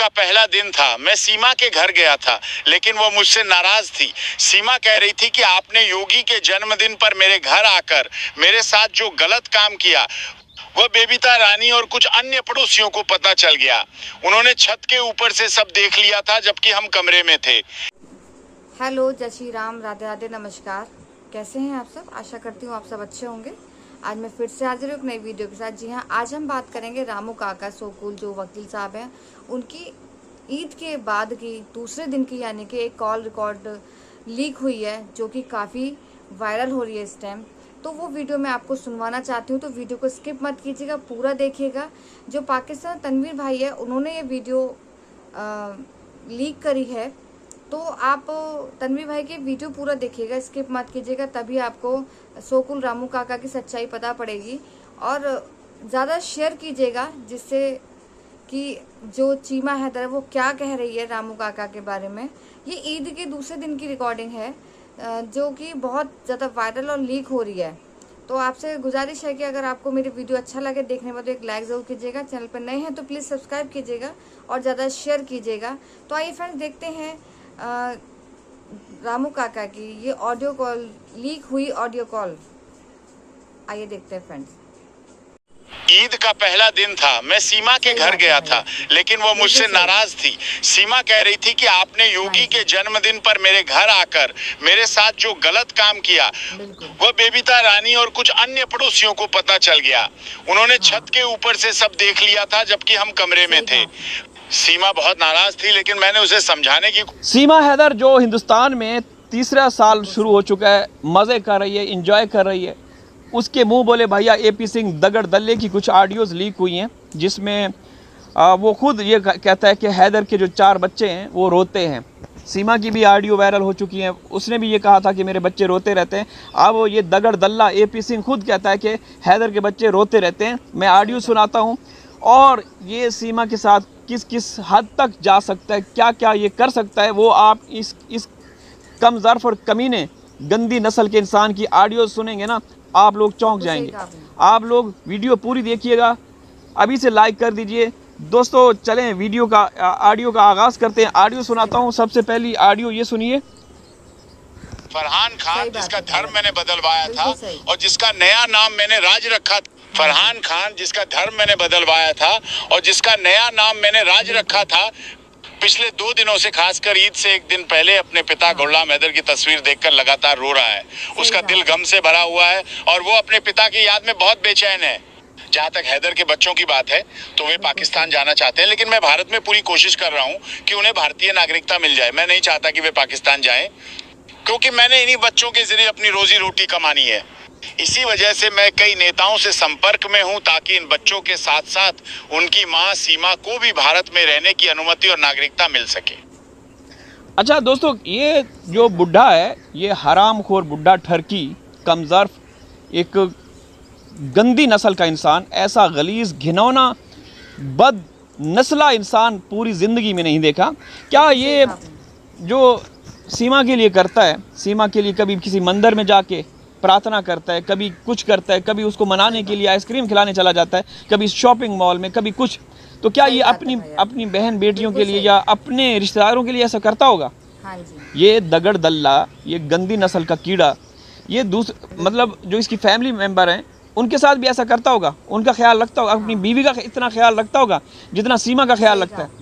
का पहला दिन था। मैं सीमा के घर गया था, लेकिन वो मुझसे नाराज थी। सीमा कह रही थी कि आपने योगी के जन्मदिन पर मेरे घर आकर मेरे साथ जो गलत काम किया वह बेबीता रानी और कुछ अन्य पड़ोसियों को पता चल गया। उन्होंने छत के ऊपर से सब देख लिया था जबकि हम कमरे में थे। हेलो, जय श्री राम, राधे राधे, नमस्कार। कैसे हैं आप सब? आशा करती हूँ आप सब अच्छे होंगे। आज मैं फिर से हाजिर हूँ एक नई वीडियो के साथ। जी हाँ, आज हम बात करेंगे रामू काका सोकुल जो वकील साहब हैं, उनकी ईद के बाद की दूसरे दिन की यानी कि एक कॉल रिकॉर्ड लीक हुई है जो कि काफ़ी वायरल हो रही है इस टाइम। तो वो वीडियो मैं आपको सुनवाना चाहती हूँ, तो वीडियो को स्किप मत कीजिएगा, पूरा देखिएगा। जो पाकिस्तान तनवीर भाई है उन्होंने ये वीडियो लीक करी है, तो आप तनवीर भाई के वीडियो पूरा देखिएगा, स्किप मत कीजिएगा, तभी आपको सोकुल रामू काका की सच्चाई पता पड़ेगी। और ज़्यादा शेयर कीजिएगा जिससे कि जो चीमा हैदर है वो क्या कह रही है रामू काका के बारे में। ये ईद के दूसरे दिन की रिकॉर्डिंग है जो कि बहुत ज़्यादा वायरल और लीक हो रही है। तो आपसे गुजारिश है कि अगर आपको मेरी वीडियो अच्छा लगे देखने में तो एक लाइक ज़रूर कीजिएगा। चैनल पर नए हैं तो प्लीज़ सब्सक्राइब कीजिएगा और ज़्यादा शेयर कीजिएगा। तो आइए फ्रेंड्स, देखते हैं रामू काका की ये ऑडियो कॉल, लीक हुई ऑडियो कॉल। आइए देखते हैं फ्रेंड्स। ईद का पहला दिन था। मैं सीमा के घर गया था, लेकिन वो मुझसे नाराज थी। सीमा कह रही थी कि आपने योगी के जन्मदिन पर मेरे घर आकर मेरे साथ जो गलत काम किया वह बेबीता रानी और कुछ अन्य पड़ोसियों को पता चल गया। उन्होंने छत के ऊपर से सब देख लिया था जबकि हम कमरे में थे। सीमा बहुत नाराज थी, लेकिन मैंने उसे समझाने की। सीमा हैदर जो हिंदुस्तान में तीसरा साल शुरू हो चुका है, मज़े कर रही है, इंजॉय कर रही है, उसके मुंह बोले भैया एपी सिंह दगड़ दल्ले की कुछ ऑडियोज़ लीक हुई हैं जिसमें वो खुद ये कहता है कि हैदर के जो 4 बच्चे हैं वो रोते हैं। सीमा की भी ऑडियो वायरल हो चुकी है, उसने भी ये कहा था कि मेरे बच्चे रोते रहते हैं। अब ये दगड़ दल्ला एपी सिंह खुद कहता है कि हैदर के बच्चे रोते रहते हैं। मैं ऑडियो सुनाता हूँ और ये सीमा के साथ किस किस हद तक जा सकता है, क्या क्या ये कर सकता है, वो आप इस कम ज़र्फ़ और कमीने गंदी नस्ल के इंसान की ऑडियो सुनेंगे ना, आप लोग चौंक जाएंगे। आप लोग वीडियो पूरी देखिएगा, अभी से लाइक कर दीजिए। दोस्तों चलें वीडियो का ऑडियो का आगाज़ करते हैं। ऑडियो सुनाता हूँ। सबसे पहली ऑडियो ये सुनिए। फरहान खान जिसका धर्म मैंने बदलवाया था और जिसका नया नाम मैंने राज रखा, फरहान खान जिसका धर्म मैंने बदलवाया था और जिसका नया नाम मैंने राज रखा था, पिछले 2 दिनों से, खासकर ईद से एक दिन पहले, अपने पिता गुलाम हैदर की तस्वीर देखकर लगातार रो रहा है। उसका दिल गम से भरा हुआ है और वो अपने पिता की याद में बहुत बेचैन है। जहाँ तक हैदर के बच्चों की बात है तो वे पाकिस्तान जाना चाहते हैं, लेकिन मैं भारत में पूरी कोशिश कर रहा हूँ कि उन्हें भारतीय नागरिकता मिल जाए। मैं नहीं चाहता कि वे पाकिस्तान जाएं, क्योंकि मैंने इन्हीं बच्चों के जरिए अपनी रोजी रोटी कमानी है। इसी वजह से मैं कई नेताओं से संपर्क में हूं ताकि इन बच्चों के साथ साथ उनकी मां सीमा को भी भारत में रहने की अनुमति और नागरिकता मिल सके। अच्छा दोस्तों, ये जो बुढ़ा है ये हरामखोर बुढ़ा, ठरकी, कमज़र्फ़, एक गंदी नस्ल का इंसान, ऐसा गलीज़, घिनौना, बद नस्ला इंसान पूरी ज़िंदगी में नहीं देखा। क्या ये जो सीमा के लिए करता है, सीमा के लिए कभी किसी मंदिर में जाके प्रार्थना करता है, कभी कुछ करता है, कभी उसको मनाने के लिए आइसक्रीम खिलाने चला जाता है, कभी शॉपिंग मॉल में, कभी कुछ, तो क्या ये अपनी बहन बेटियों के लिए या अपने रिश्तेदारों के लिए ऐसा करता होगा? हाँ जी। ये दगड़ दल्ला, ये गंदी नस्ल का कीड़ा, ये मतलब जो इसकी फैमिली मेम्बर हैं उनके साथ भी ऐसा करता होगा, उनका ख्याल रखता होगा, अपनी बीवी का इतना ख्याल रखता होगा जितना सीमा का ख्याल रखता है।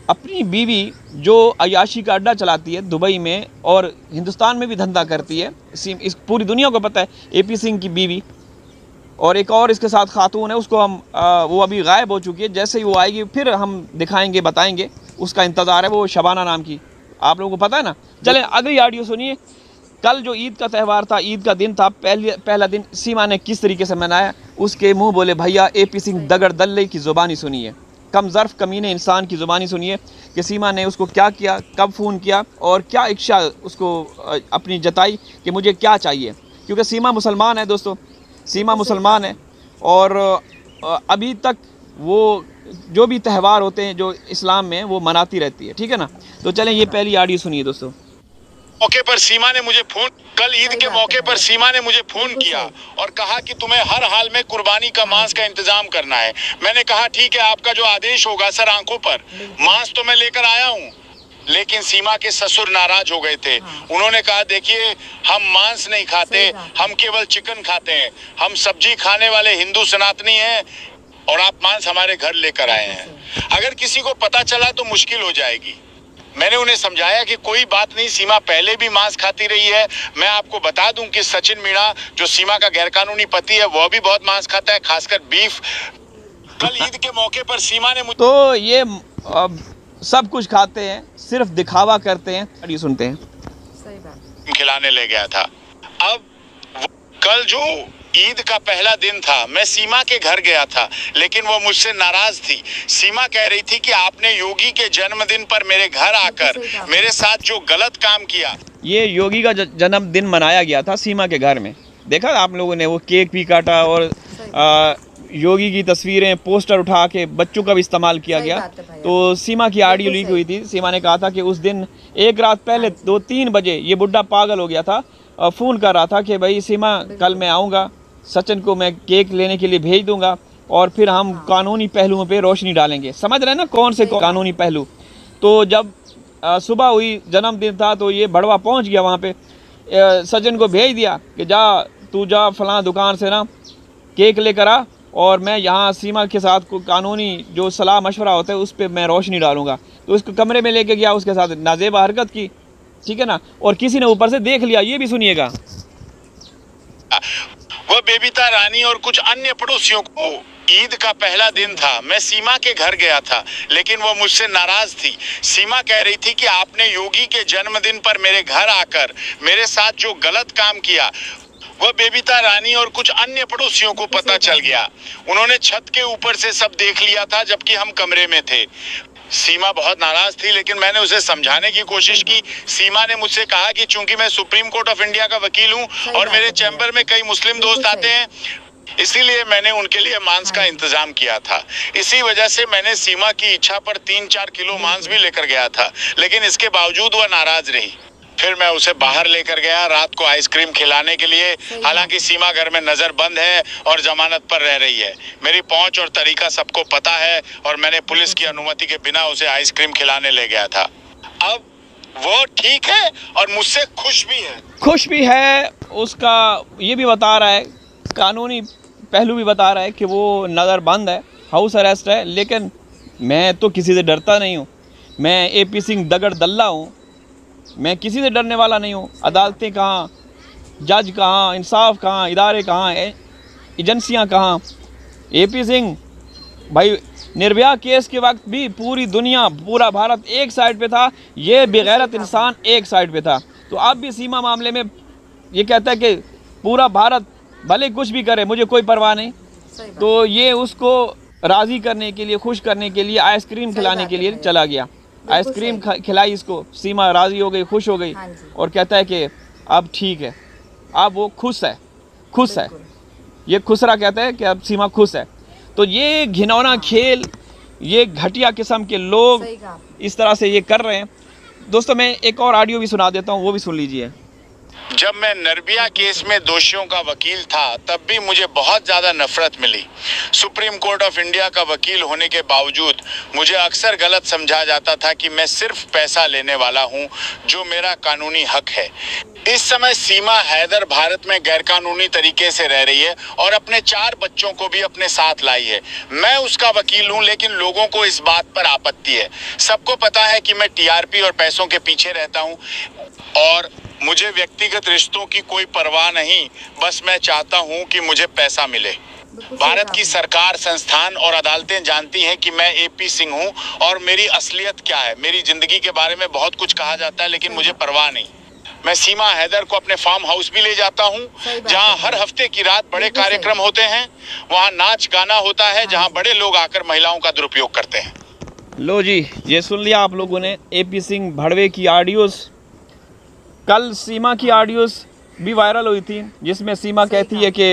अपनी बीवी जो अयाशी का अड्डा चलाती है दुबई में और हिंदुस्तान में भी धंधा करती है, इस पूरी दुनिया को पता है, एपी सिंह की बीवी, और एक और इसके साथ खातून है, उसको हम वो अभी गायब हो चुकी है, जैसे ही वो आएगी फिर हम दिखाएंगे, बताएंगे, उसका इंतज़ार है, वो शबाना नाम की, आप लोगों को पता है ना। चलें अगली ऑडियो सुनिए। कल जो ईद का त्यौहार था, ईद का दिन था, पहला दिन सीमा ने किस तरीके से मनाया, उसके मुँह बोले भैया एपी सिंह दगड़ दल्ले की ज़ुबानी सुनिए, कम ज़र्फ़ कमीने इंसान की ज़ुबानी सुनिए कि सीमा ने उसको क्या किया, कब फ़ोन किया और क्या इच्छा उसको अपनी जताई कि मुझे क्या चाहिए। क्योंकि सीमा मुसलमान है दोस्तों, सीमा मुसलमान है और अभी तक वो जो भी त्यौहार होते हैं जो इस्लाम में वो मनाती रहती है, ठीक है ना। तो चलें ये पहली ऑडियो सुनिए दोस्तों। मौके पर सीमा ने मुझे फोन कल ईद के मौके पर सीमा ने मुझे फोन किया और कहा कि तुम्हें हर हाल में कुर्बानी का मांस का इंतजाम करना है। मैंने कहा ठीक है, आपका जो आदेश होगा सर, आंखों पर मांस तो मैं लेकर आया हूँ। लेकिन सीमा के ससुर नाराज हो गए थे। उन्होंने कहा देखिए, हम मांस नहीं खाते, हम केवल चिकन खाते हैं, हम सब्जी खाने वाले हिंदू सनातनी हैं और आप मांस हमारे घर लेकर आए हैं। अगर किसी को पता चला तो मुश्किल हो जाएगी। मैंने उन्हें समझाया कि कोई बात नहीं, सीमा पहले भी मांस खाती रही है। मैं आपको बता दूं कि सचिन मीणा जो सीमा का गैरकानूनी पति है, वो भी बहुत मांस खाता है, खासकर बीफ। कल ईद के मौके पर सीमा ने मुझे तो ये सब कुछ खाते हैं, सिर्फ दिखावा करते हैं। ये सुनते हैं, सही बात, खिलाने ले गया था। अब कल जो ईद का पहला दिन था, मैं सीमा के घर गया था, लेकिन वो मुझसे नाराज थी। सीमा कह रही थी कि आपने योगी के जन्मदिन पर मेरे घर आकर मेरे साथ जो गलत काम किया। ये योगी का जन्मदिन मनाया गया था सीमा के घर में। देखा आप लोगों ने, वो केक भी काटा और योगी की तस्वीरें, पोस्टर उठा के बच्चों का भी इस्तेमाल किया गया। तो सीमा की ऑडियो लीक हुई थी। सीमा ने कहा था कि उस दिन एक रात पहले 2-3 बजे ये बुढ़ा पागल हो गया था, फ़ोन कर रहा था कि भाई सीमा कल मैं आऊँगा, सचिन को मैं केक लेने के लिए भेज दूंगा और फिर हम कानूनी पहलुओं पे रोशनी डालेंगे। समझ रहे हैं ना कौन से कानूनी पहलू। तो जब सुबह हुई, जन्मदिन था, तो ये बड़वा पहुंच गया वहाँ पे, सचिन को भेज दिया कि तू जा फलां दुकान से ना केक लेकर आ और मैं यहाँ सीमा के साथ को कानूनी जो सलाह मशवरा होता है उस पर मैं रोशनी डालूंगा। तो उसको कमरे में लेके गया, उसके साथ नाजेबा हरकत की, ठीक है ना, और किसी ने ऊपर से देख लिया। ये भी सुनिएगा। वह बेबीता रानी और कुछ अन्य पड़ोसियों को ईद का पहला दिन था, मैं सीमा के घर गया था, लेकिन वो मुझसे नाराज थी। सीमा कह रही थी कि आपने योगी के जन्मदिन पर मेरे घर आकर मेरे साथ जो गलत काम किया, वह बेबीता रानी और कुछ अन्य पड़ोसियों को पता चल गया। उन्होंने छत के ऊपर से सब देख लिया था जबकि हम कमरे में थे। सीमा बहुत नाराज थी, लेकिन मैंने उसे समझाने की कोशिश की। सीमा ने मुझसे कहा कि चूंकि मैं सुप्रीम कोर्ट ऑफ इंडिया का वकील हूं और मेरे चैम्बर में कई मुस्लिम दोस्त आते हैं, इसीलिए मैंने उनके लिए मांस का इंतजाम किया था। इसी वजह से मैंने सीमा की इच्छा पर 3-4 किलो मांस भी लेकर गया था, लेकिन इसके बावजूद वह नाराज रही। फिर मैं उसे बाहर लेकर गया रात को आइसक्रीम खिलाने के लिए। हालांकि सीमा घर में नजर बंद है और जमानत पर रह रही है। मेरी पहुंच और तरीका सबको पता है और मैंने पुलिस की अनुमति के बिना उसे आइसक्रीम खिलाने ले गया था। अब वो ठीक है और मुझसे खुश भी है। उसका ये भी बता रहा है, कानूनी पहलू भी बता रहा है कि वो नज़र बंद है, हाउस अरेस्ट है। लेकिन मैं तो किसी से डरता नहीं हूँ। मैं AP सिंह दगड़ दल्ला हूँ, मैं किसी से डरने वाला नहीं हूँ। अदालतें कहाँ, जज कहाँ, इंसाफ कहाँ, इदारे कहाँ, एजेंसियाँ कहाँ। AP सिंह भाई निर्भया केस के वक्त भी पूरी दुनिया, पूरा भारत एक साइड पे था, ये बेगैरत इंसान एक साइड पे था। तो अब भी सीमा मामले में ये कहता है कि पूरा भारत भले कुछ भी करे, मुझे कोई परवाह नहीं। तो ये उसको राज़ी करने के लिए, खुश करने के लिए आइसक्रीम खिलाने के लिए चला गया। आइसक्रीम खिलाई इसको, सीमा राज़ी हो गई, खुश हो गई और कहता है कि अब ठीक है, अब वो खुश है। ये खुसरा कहता है कि अब सीमा खुश है। तो ये घिनौना खेल, ये घटिया किस्म के लोग इस तरह से ये कर रहे हैं। दोस्तों मैं एक और ऑडियो भी सुना देता हूँ, वो भी सुन लीजिए। जब मैं निर्भया केस में दोषियों का वकील था तब भी मुझे बहुत ज़्यादा नफरत मिली। सुप्रीम कोर्ट ऑफ इंडिया का वकील होने के बावजूद मुझे अक्सर गलत समझा जाता था कि मैं सिर्फ पैसा लेने वाला हूं, जो मेरा कानूनी हक है। इस समय सीमा हैदर भारत में गैरकानूनी तरीके से रह रही है और अपने 4 बच्चों को भी अपने साथ लाई है। मैं उसका वकील हूं, लेकिन लोगों को इस बात पर आपत्ति है। सबको पता है कि मैं TRP और पैसों के पीछे रहता हूं और मुझे व्यक्तिगत रिश्तों की कोई परवाह नहीं, बस मैं चाहता हूं कि मुझे पैसा मिले। भारत की सरकार, संस्थान और अदालतें जानती हैं कि मैं AP सिंह हूं और मेरी असलियत क्या है। मेरी जिंदगी के बारे में बहुत कुछ कहा जाता है, लेकिन मुझे परवाह नहीं। मैं सीमा हैदर को अपने फार्म हाउस भी ले जाता हूं, जहां हर हफ्ते की रात बड़े कार्यक्रम होते हैं। वहां नाच गाना होता है, जहां बड़े लोग आकर महिलाओं का दुरुपयोग करते हैं। लो जी, ये सुन लिया आप लोगों ने AP सिंह भड़वे की ऑडियोज़। कल सीमा की ऑडियोज़ भी वायरल हुई थी, जिसमें सीमा कहती है कि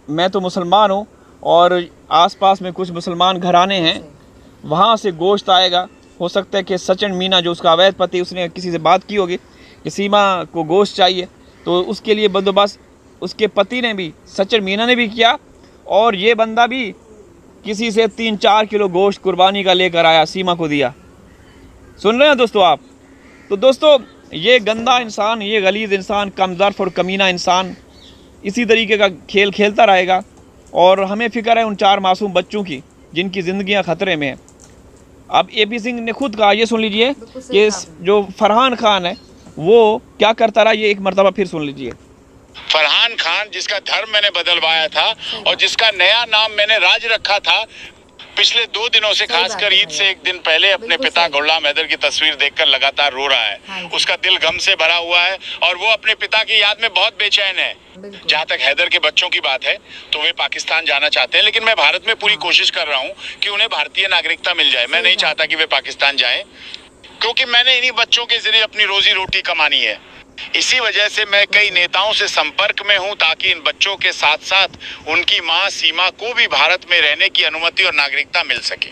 मैं तो मुसलमान हूँ और आसपास में कुछ मुसलमान घराने हैं, वहाँ से गोश्त आएगा हो सकता है कि सचिन मीना जो उसका अवैध पति, उसने किसी से बात की होगी कि सीमा को गोश्त चाहिए, तो उसके लिए बंदोबस्त उसके पति ने भी, सचिन मीना ने भी किया, और ये बंदा भी किसी से 3-4 किलो गोश्त कुर्बानी का लेकर आया, सीमा को दिया। सुन रहे हैं दोस्तों आप? तो दोस्तों ये गंदा इंसान, ये गलीज़ इंसान, कमज़र्फ और कमीना इंसान इसी तरीके का खेल खेलता रहेगा। और हमें फ़िक्र है उन 4 मासूम बच्चों की जिनकी ज़िंदगियां ख़तरे में हैं। अब AP सिंह ने खुद कहा, ये सुन लीजिए कि जो फरहान खान है वो क्या करता रहा, ये एक मरतबा फिर सुन लीजिए। फरहान खान जिसका धर्म मैंने बदलवाया था और जिसका नया नाम मैंने राज रखा था, पिछले 2 दिनों से, खासकर ईद से 1 दिन पहले, अपने पिता गुलाम हैदर की तस्वीर देखकर लगातार रो रहा है। उसका दिल गम से भरा हुआ है और वो अपने पिता की याद में बहुत बेचैन है। जहाँ तक हैदर के बच्चों की बात है तो वे पाकिस्तान जाना चाहते हैं, लेकिन मैं भारत में पूरी कोशिश कर रहा हूँ कि उन्हें भारतीय नागरिकता मिल जाए। मैं नहीं चाहता कि वे पाकिस्तान जाएं, क्योंकि मैंने इन्हीं बच्चों के जरिए अपनी रोजी रोटी कमानी है। इसी वजह से मैं कई नेताओं से संपर्क में हूं ताकि इन बच्चों के साथ साथ उनकी मां सीमा को भी भारत में रहने की अनुमति और नागरिकता मिल सके।